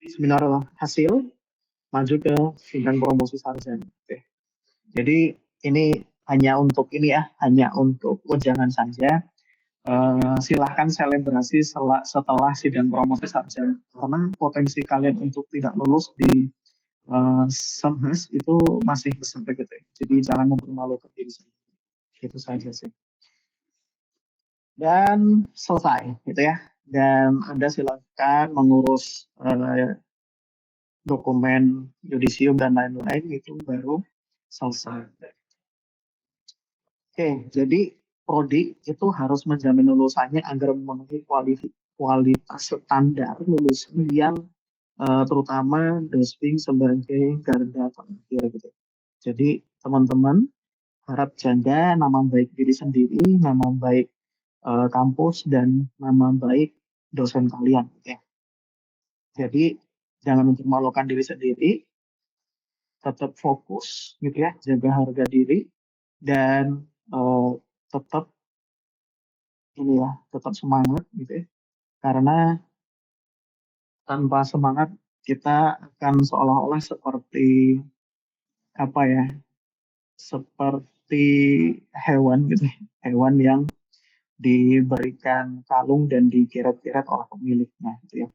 seminar hasil, maju ke sidang promosi sarjana. Gitu ya. Jadi ini hanya untuk ini ya, hanya untuk wejangan saja. Silahkan selebrasi setelah sidang promosi sarjana, karena potensi kalian untuk tidak lulus di Semhas itu masih besar gitu ya. Jadi jangan mempermalukan diri sendiri. Itu saja sih. Dan selesai gitu ya. Dan Anda silakan mengurus dokumen yudisium dan lain-lain, itu baru selesai. Oke, jadi prodi itu harus menjamin lulusannya agar memenuhi kualitas standar lulusan yang terutama Dosping sebagai garda terakhir gitu. Jadi teman-teman harap jaga nama baik diri sendiri, nama baik kampus, dan nama baik dosen kalian. Ya. Jadi jangan mempermalukan diri sendiri, tetap fokus gitu ya, jaga harga diri, dan tetap ini ya, tetap semangat gitu ya. Karena tanpa semangat kita akan seolah-olah seperti apa ya, seperti hewan gitu, hewan yang diberikan kalung dan dikeret-keret oleh pemiliknya gitu ya.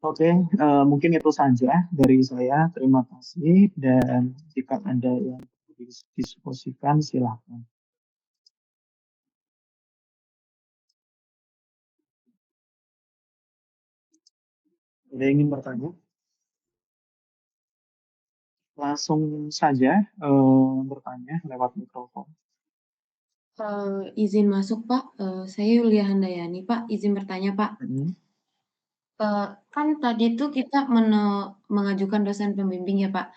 Oke, mungkin itu saja dari saya. Terima kasih, dan jika ada yang didiskusikan silahkan. Ada yang ingin bertanya? Langsung saja bertanya lewat mikrofon. Izin masuk Pak, saya Yulia Handayani Pak, izin bertanya Pak. Kan tadi tuh kita mengajukan dosen pembimbing ya Pak.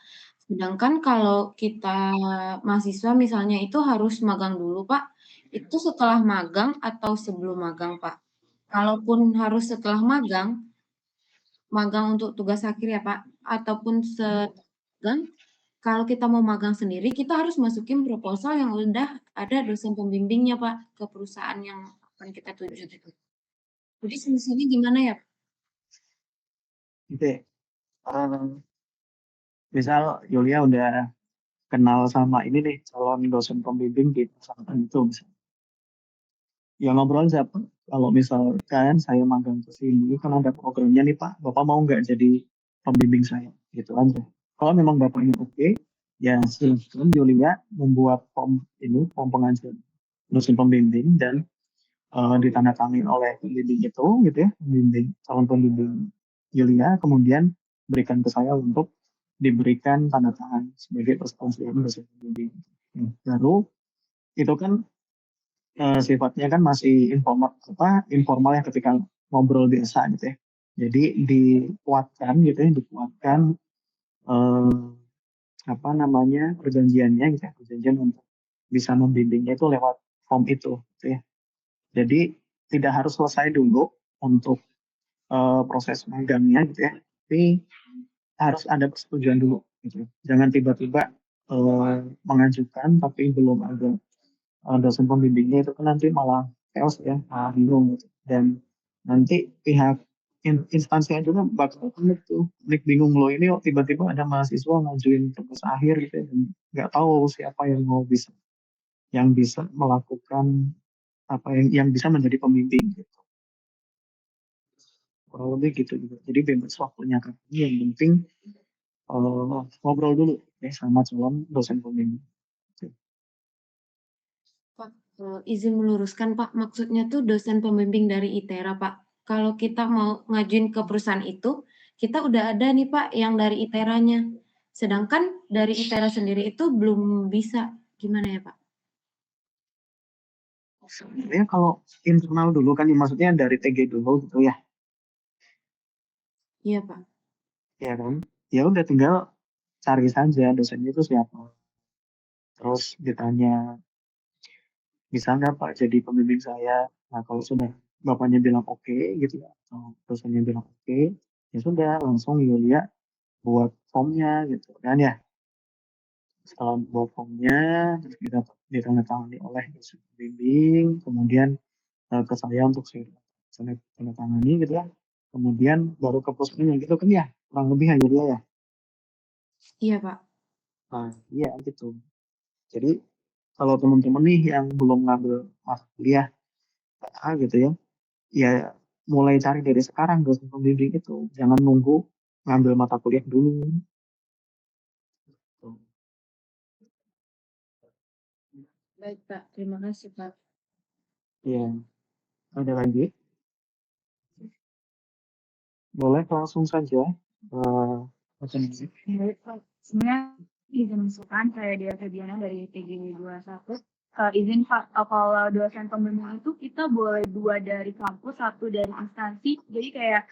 Sedangkan kalau kita mahasiswa misalnya itu harus magang dulu Pak. Itu setelah magang atau sebelum magang Pak? Kalaupun harus setelah magang, magang untuk tugas akhir ya Pak, ataupun magang, kalau kita mau magang sendiri, kita harus masukin proposal yang udah ada dosen pembimbingnya Pak ke perusahaan yang akan kita tuju itu. Jadi sini gimana ya? Oke, misal Yulia udah kenal sama ini nih calon dosen pembimbing di pesantren itu misalnya. Ya ngobrol aja Pak. Kalau misalkan saya magang ke sini kan ada programnya nih Pak, Bapak mau nggak jadi pembimbing saya? Gitu aja. Kalau memang Bapaknya oke, ya silakan Julia membuat form pengajuan dosen pembimbing dan ditandatangani oleh pembimbing itu gitu ya, calon pembimbing Julia, kemudian berikan ke saya untuk diberikan tanda tangan sebagai persetujuan dosen pembimbing. Baru itu kan sifatnya kan masih informal ya ketika ngobrol biasa gitu ya. Jadi dikuatkan gitu ya, dikuatkan eh, apa namanya perjanjiannya gitu ya, perjanjian untuk bisa membimbingnya itu lewat form itu gitu ya. Jadi tidak harus selesai dulu untuk proses magangnya gitu ya, tapi harus ada persetujuan dulu gitu. Jangan tiba-tiba mengajukan tapi belum ada dosen pembimbingnya, itu kan nanti malah chaos ya, malah bingung gitu. Dan nanti pihak instansinya juga bakal panik tuh, bingung loh ini tiba-tiba ada mahasiswa ngajuin tugas akhir gitu ya, dan nggak tahu siapa yang bisa melakukan yang bisa menjadi pembimbing gitu. Kurang lebih gitu juga. Jadi bebas waktunya kan. Yang penting ngobrol dulu ya sama calon dosen pembimbing. Pak, izin meluruskan Pak, maksudnya tuh dosen pembimbing dari ITERA Pak. Kalau kita mau ngajuin ke perusahaan itu, kita udah ada nih Pak yang dari ITERA-nya. Sedangkan dari ITERA sendiri itu belum bisa. Gimana ya Pak? Sebenarnya kalau internal dulu kan, maksudnya dari TG dulu gitu ya. Iya Pak. Ya kan? Ya udah tinggal cari saja dosennya itu siapa. Terus ditanya, bisa nggak Pak jadi pembimbing saya? Nah kalau sudah bapaknya bilang oke gitu ya, atau dosennya bilang oke, ya sudah langsung Yulia buat formnya gitu kan ya. Setelah buat formnya, terus kita ditandatangani oleh dosen pembimbing, kemudian ke saya untuk saya tanda tangani gitu ya. Kemudian baru ke pusatnya gitu kan ya, kurang lebih aja dia ya. Iya Pak. Nah, iya gitu. Jadi kalau teman-teman nih yang belum ngambil mata kuliah PA gitu ya, ya mulai cari dari sekarang dosen pembimbing itu. Jangan nunggu ngambil mata kuliah dulu. Baik Pak, terima kasih Pak. Ya, ada lagi? Boleh langsung saja. Baik, Pak. Sebenarnya izin masukan, saya Dia Febiana dari TG 21. Izin Pak, kalau dosen pembimbing itu kita boleh 2 dari kampus, 1 dari instansi. Jadi kayak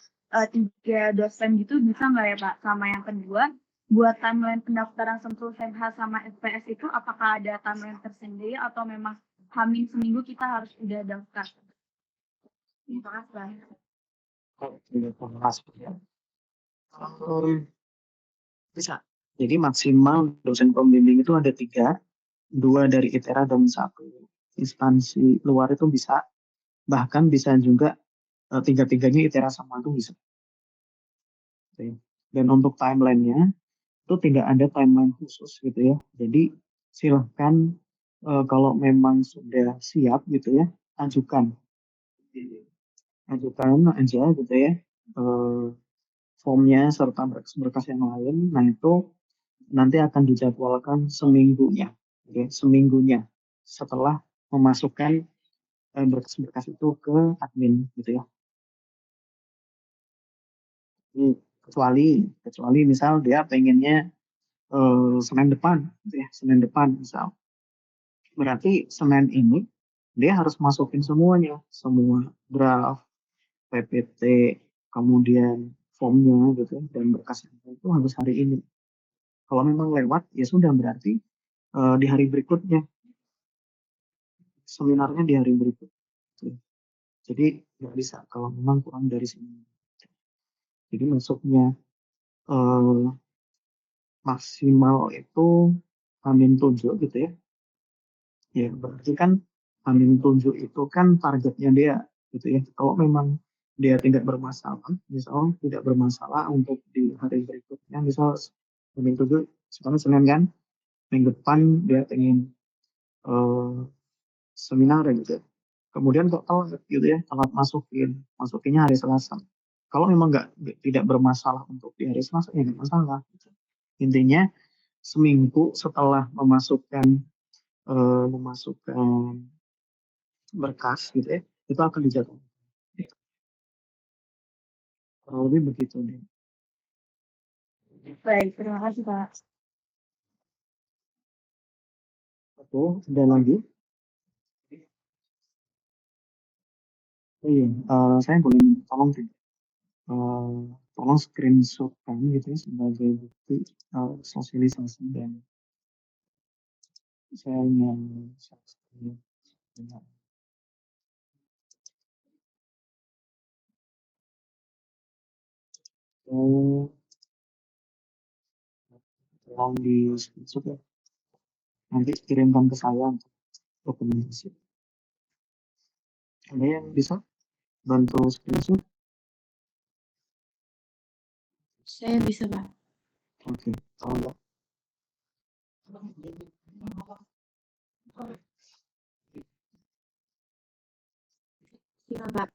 3 dosen gitu bisa nggak ya Pak? Sama yang kedua, buat timeline pendaftaran Sentul SMH sama SPS itu apakah ada timeline tersendiri atau memang hamin seminggu kita harus udah daftar? Terima kasih. Terima kasih ya. Bisa. Jadi maksimal dosen pembimbing itu ada 3, 2 dari ITERA dan 1 instansi luar itu bisa. Bahkan bisa juga 3-tiganya ITERA sama itu bisa. Dan untuk timelinenya itu tidak ada timeline khusus gitu ya. Jadi silahkan kalau memang sudah siap gitu ya, ajukan aja gitu ya formnya serta berkas-berkas yang lain. Nah itu nanti akan dijadwalkan seminggunya, ya, seminggunya setelah memasukkan berkas-berkas itu ke admin gitu ya. Jadi, kecuali misal dia pengennya Senin depan, gitu ya, Senin depan misal. Berarti Senin ini dia harus masukin semuanya, semua draft, PPT, kemudian formnya gitu ya, dan berkasnya itu harus hari ini. Kalau memang lewat, ya sudah berarti di hari berikutnya, seminarnya di hari berikut. Jadi nggak bisa kalau memang kurang dari sini. Jadi masuknya eh, maksimal itu H-7 gitu ya. Ya berarti kan H-7 itu kan targetnya dia gitu ya. Kalau memang dia tidak bermasalah, misal tidak bermasalah untuk di hari berikutnya, misal H-7 sekarang Senin kan, minggu depan dia pengen seminar gitu. Kemudian kok telat gitu ya, telat masukinnya hari Selasa. Kalau memang tidak bermasalah untuk di hari Selasa ya nggak masalah. Gitu. Intinya seminggu setelah memasukkan berkas gitu ya, itu akan dijadwalkan. Kurang lebih begitu deh. Baik, terima kasih Pak. Oke, ada lagi? Oh iya, saya boleh tolong tidak? Tolong screenshotkan gitu ya sebagai bukti sosialisasi dan saya ingin tolong di screenshot ya. Nanti kirimkan ke saya untuk dokumentasi. Ada yang bisa bantu screenshot? Saya bisa, Pak. Oke, tolong ya. Iya, Pak.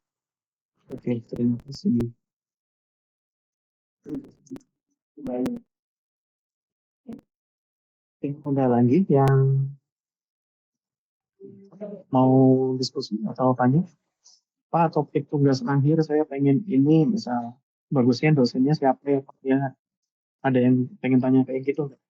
Oke, terima kasih. Baik. Oke, ada lagi yang mau diskusi atau tanya? Pak, topik tugas akhir saya pengen ini, misal bagusnya dosennya siapa ya Pak? Ya, ada yang pengen tanya kayak gitu nggak?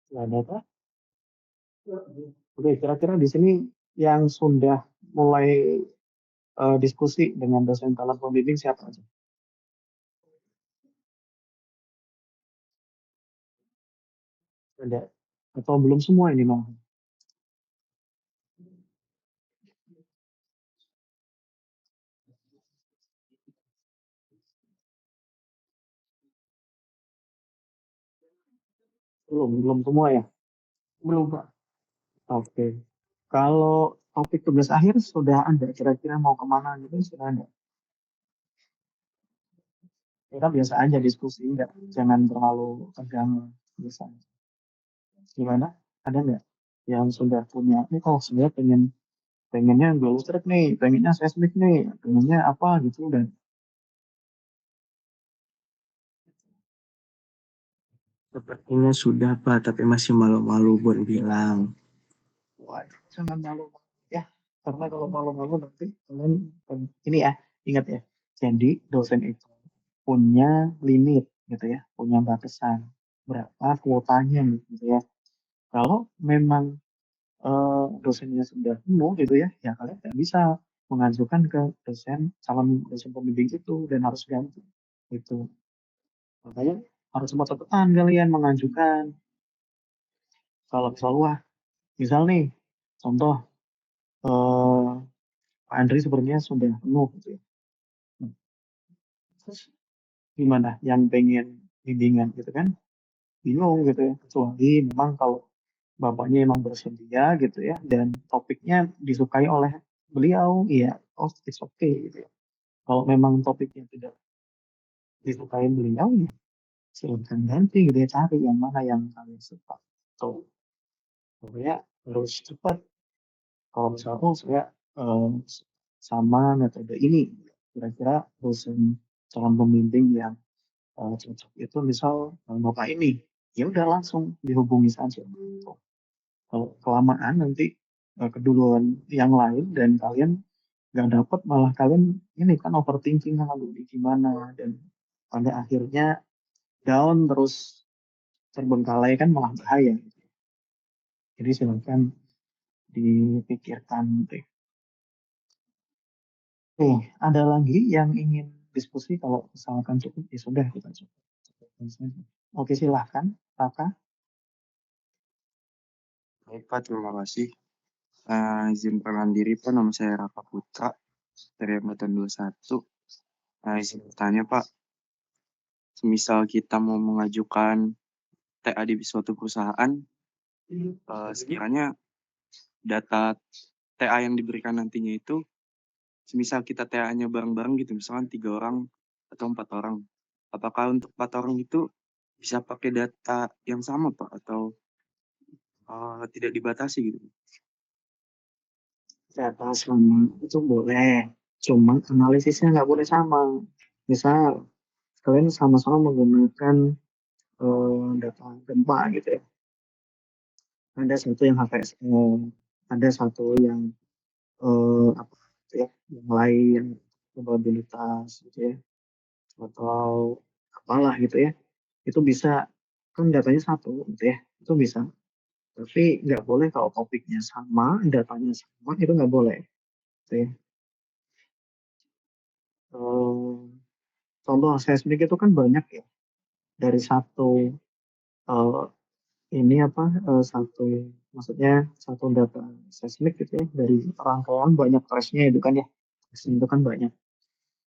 Nggak ada Pak? Oke, kira-kira di sini yang sudah mulai diskusi dengan dosen talent pembimbing siapa aja? Ada? Atau belum semua ini mau? Belum semua ya? Belum Pak. Oke. Kalau topik tugas akhir sudah ada, kira-kira mau kemana gitu sudah ada. Kita biasa aja diskusi, enggak, jangan terlalu tegang biasa. Gimana? Ada nggak yang sudah punya? Ini kok sebenarnya pengennya glow stroke nih, pengennya seismik nih, pengennya apa gitu dan Sepertinya sudah Pak, tapi masih malu-malu buat bilang. wah, jangan malu ya, karena kalau malu-malu nanti kalian ini ya, ingat ya. Jadi dosen itu punya limit gitu ya, punya batasan berapa kuotanya gitu ya. Kalau memang dosennya sudah penuh gitu ya, ya kalian nggak bisa mengajukan ke calon dosen pembimbing itu dan harus ganti. Itu makanya harus cepat-cepatan kalian mengajukan. Kalau misal wah, misal nih, contoh eh, Pak Andri sebenarnya sudah penuh gitu ya. Terus gimana yang pengen bimbingan gitu kan? Bingung gitu ya. Kecuali memang kalau bapaknya emang bersedia gitu ya dan topiknya disukai oleh beliau, iya, oh it's okay gitu ya. Kalau memang topiknya tidak disukai beliau, ya silahkan ganti gitu ya, cari yang mana yang kalian suka. Tuh, pokoknya harus cepat. Kalau misalnya saya eh, sama metode ini, kira-kira dosen calon pembimbing yang cocok itu misal bapak ini, ya udah langsung dihubungi saja. Gitu. Kalau kelamaan nanti keduluan yang lain dan kalian nggak dapat, malah kalian ini kan overthinking lalu gimana dan pada akhirnya down terus terbengkalai kan malah bahaya. Jadi silakan dipikirkan deh. Nih, ada lagi yang ingin diskusi? Kalau misalkan cukup, ya sudah kita cukup. Oke, silahkan, Raka. Baik Pak, terima kasih. Izin perkenalan diri Pak, nama saya Raka Putra dari angkatan 21. Izin bertanya Pak, semisal kita mau mengajukan TA di suatu perusahaan, sekiranya data TA yang diberikan nantinya itu semisal kita TA-nya bareng-bareng gitu, misalkan 3 orang atau 4 orang. Apakah untuk 4 orang itu bisa pakai data yang sama, Pak? Atau tidak dibatasi gitu? Data sama itu boleh, cuman analisisnya nggak boleh sama. Misal kalian sama-sama menggunakan data gempa gitu ya. Ada satu yang HPSM, ada satu yang apa gitu ya, yang lain probabilitas gitu ya, atau apalah gitu ya. Itu bisa, kan datanya satu gitu ya, itu bisa. Tapi nggak boleh kalau topiknya sama, datanya sama, itu nggak boleh. Gitu ya. Contoh seismik itu kan banyak ya, dari satu ini apa satu maksudnya satu data seismik gitu ya, dari rangkaian banyak trace-nya itu kan ya, trace itu kan banyak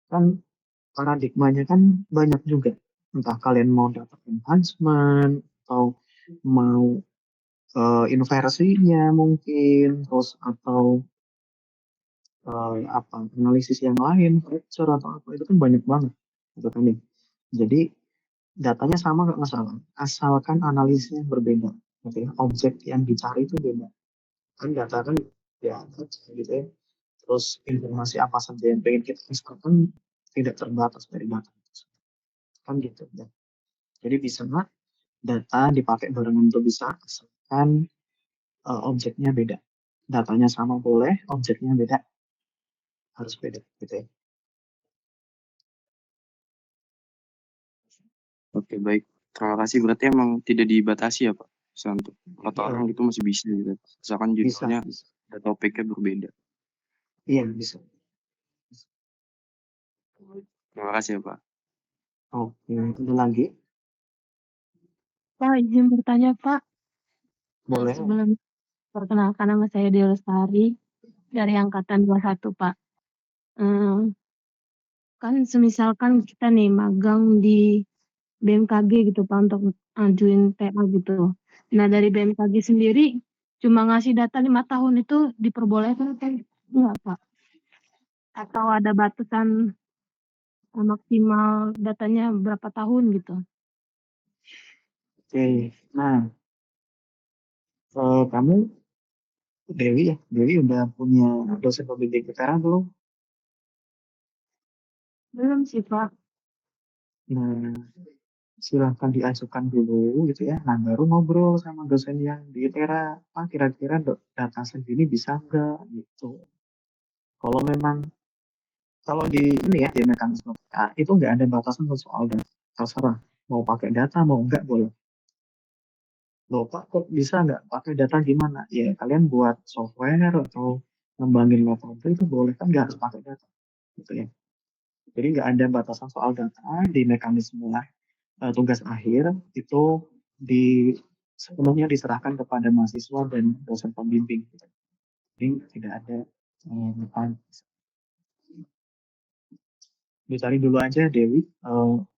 kan, paradigmanya kan banyak juga, entah kalian mau data enhancement atau mau inversinya mungkin, terus atau apa analisis yang lain, fracture atau apa, itu kan banyak banget gitu kan ya. Jadi datanya sama nggak masalah, asalkan analisisnya berbeda gitu ya, objek yang dicari itu beda. Kan data kan ya gitu ya, terus informasi apa saja yang pengen kita ekspor kan tidak terbatas dari data kan gitu ya. Jadi bisa nggak data dipakai barengan untuk bisa, asalkan objeknya beda. Datanya sama boleh, objeknya beda, harus beda gitu ya. Oke, baik. Terima kasih. Berarti emang tidak dibatasi ya, Pak? Bisa untuk 4 orang Iya, itu masih bisa gitu. Misalkan bisa, judulnya bisa. ada topiknya berbeda. Iya bisa. Terima kasih ya, Pak. Oke, ada lagi? Pak, izin bertanya, Pak. Boleh. Sebelum perkenalkan, nama saya Dewi Lestari dari angkatan 21, Pak. Kan semisalkan kita nih magang di BMKG gitu, Pak, untuk ajuin TA gitu. Nah, dari BMKG sendiri cuma ngasih data 5 tahun itu diperbolehkan atau enggak, Pak? Atau ada batasan maksimal datanya berapa tahun gitu? Oke, nah kamu Dewi ya, Dewi udah punya dosen pembimbing sekarang belum? Belum sih, Pak. Nah, silahkan diajukan dulu gitu ya. Nah, baru ngobrol sama dosen yang di ITERA, Pak kira-kira data segini bisa nggak gitu. Kalau memang, kalau di ini ya, di mekanisme PA, itu nggak ada batasan soal data. Terserah, mau pakai data, mau nggak boleh. Loh Pak, kok bisa nggak pakai data gimana? Ya kalian buat software atau ngembangin metode itu boleh, kan nggak harus pakai data. Gitu ya. Jadi nggak ada batasan soal data di mekanisme tugas akhir itu di sepenuhnya diserahkan kepada mahasiswa dan dosen pembimbing. Jadi tidak ada dicari dulu aja Dewi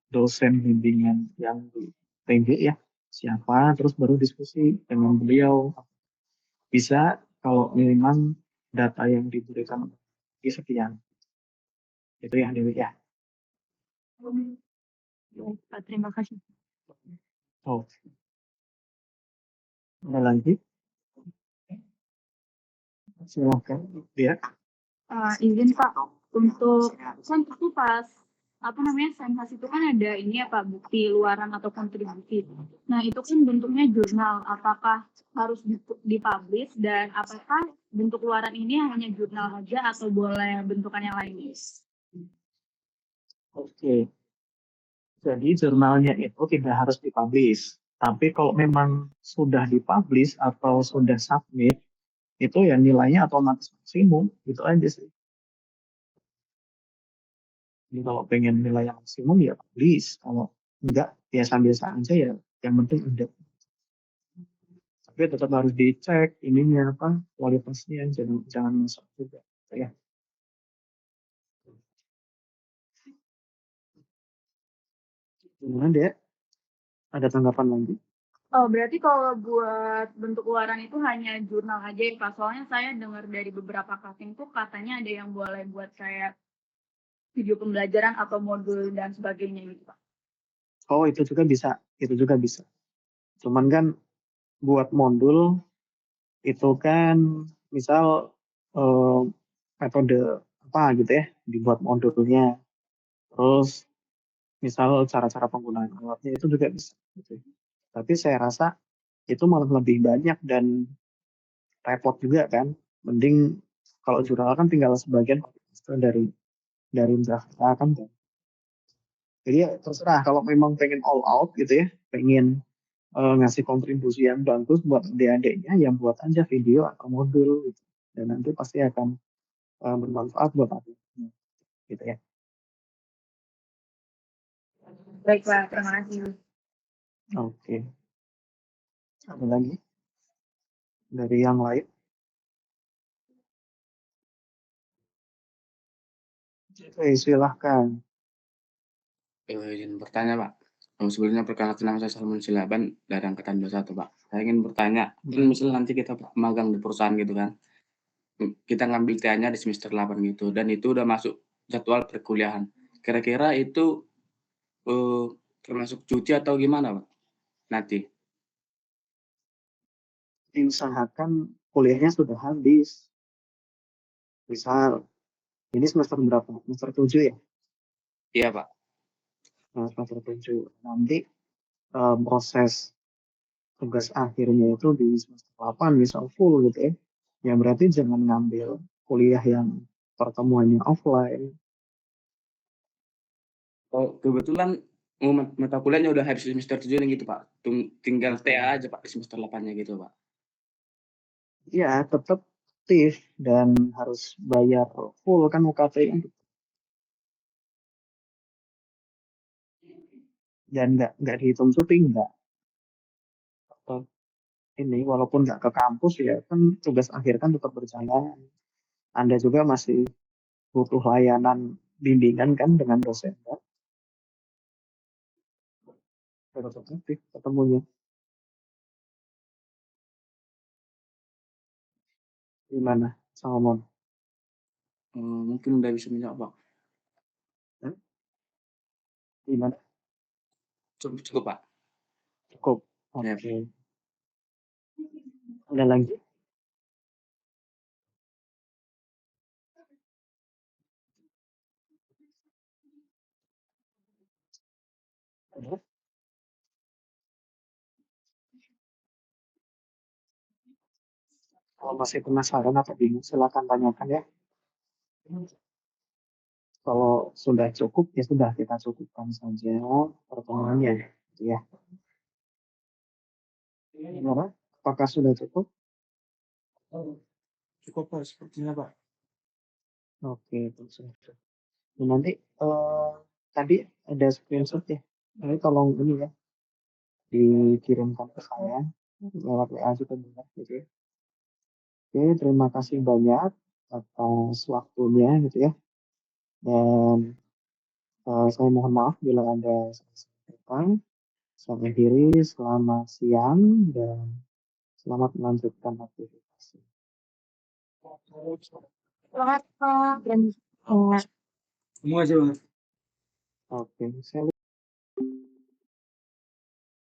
dosen bimbingan yang di TG ya siapa, terus baru diskusi dengan beliau. Bisa kalau memang data yang diberikan di sekian, itu ya Dewi ya. Baik, Pak, terima kasih. Oh, ada lagi? Silakan dia. Izin Pak, untuk kan itu pas apa namanya sensus itu kan ada ini ya Pak, bukti luaran atau kontribusi. Nah itu kan bentuknya jurnal, apakah harus dipublish dan apakah bentuk luaran ini hanya jurnal aja atau boleh bentukan yang lain? Oke, jadi jurnalnya itu tidak harus dipublish. Tapi kalau memang sudah dipublish atau sudah submit, itu ya nilainya otomatis maksimum, gitu aja sih. Jadi kalau pengen nilai yang maksimum ya publish, kalau enggak ya biasa aja ya, yang penting ada. Tapi tetap harus dicek ininya apa kualitasnya, jangan jangan masuk juga ya. Gimana deh? Ada tanggapan lagi? Oh, berarti kalau buat bentuk luaran itu hanya jurnal aja ya, Pak? Soalnya saya dengar dari beberapa cutting tuh katanya ada yang boleh buat kayak video pembelajaran atau modul dan sebagainya gitu, Pak. Oh, itu juga bisa. Itu juga bisa. Cuman kan buat modul itu kan misal metode apa gitu ya, dibuat modulnya. Terus misal cara-cara penggunaan alatnya itu juga bisa. Gitu. Tapi saya rasa itu malah lebih banyak dan repot juga kan. Mending kalau jurnal kan tinggal sebagian dari draft kan. Jadi ya terserah kalau memang pengen all out gitu ya, pengen ngasih kontribusi yang bagus buat adik-adiknya, yang buat aja video atau modul gitu. Dan nanti pasti akan bermanfaat buat adiknya gitu ya. Baik, Pak. Terima kasih. Oke. Ada lagi dari yang lain? Oke, silahkan. Izin bertanya, Pak. Sebelumnya perkenalkan nama saya Salman Silaban dari angkatan 21, Pak. Saya ingin bertanya, kan misalnya nanti kita magang di perusahaan gitu kan, kita ngambil TA-nya di semester 8 gitu, dan itu udah masuk jadwal perkuliahan. Kira-kira itu termasuk cuti atau gimana, Pak? Nanti. Diusahakan kuliahnya sudah habis. Misal, ini semester berapa? Semester 7 ya? Iya, Pak. Nah, semester 7. Nanti proses tugas akhirnya itu di semester 8 misal full gitu ya. Ya berarti jangan ngambil kuliah yang pertemuannya offline. Oh, kebetulan mata kuliahnya udah habis semester 7 nih gitu, Pak. Tinggal TA aja, Pak, di semester 8-nya gitu, Pak. Ya, tetap aktif dan harus bayar full kan UKT gitu. Dan nggak dihitung cuti nggak. Ini walaupun nggak ke kampus ya kan tugas akhir kan tetap berjalan. Anda juga masih butuh layanan bimbingan kan dengan dosen kan. Tetap aktif ketemunya. Gimana, Salmon? Mungkin udah bisa menjawab, Pak. Gimana? Cukup, Pak. Cukup. Ya. Oke. Ada lagi? Ada? Kalau masih penasaran atau bingung, silakan tanyakan ya. Kalau sudah cukup, ya sudah kita cukupkan saja pertemuannya. Gitu ya. Gimana? Apakah sudah cukup? Cukup Pak, sepertinya Pak. Oke, itu sudah cukup. Nah, nanti tadi ada screenshot ya. Nanti tolong ini ya, dikirimkan ke saya lewat WA juga bisa gitu ya. Oke, terima kasih banyak atas waktunya gitu ya. Dan saya mohon maaf bila ada salah-salah. Saya akhiri, selamat siang dan selamat melanjutkan aktivitas. Selamat, Pak. Dan Semua aja Pak. Oke, saya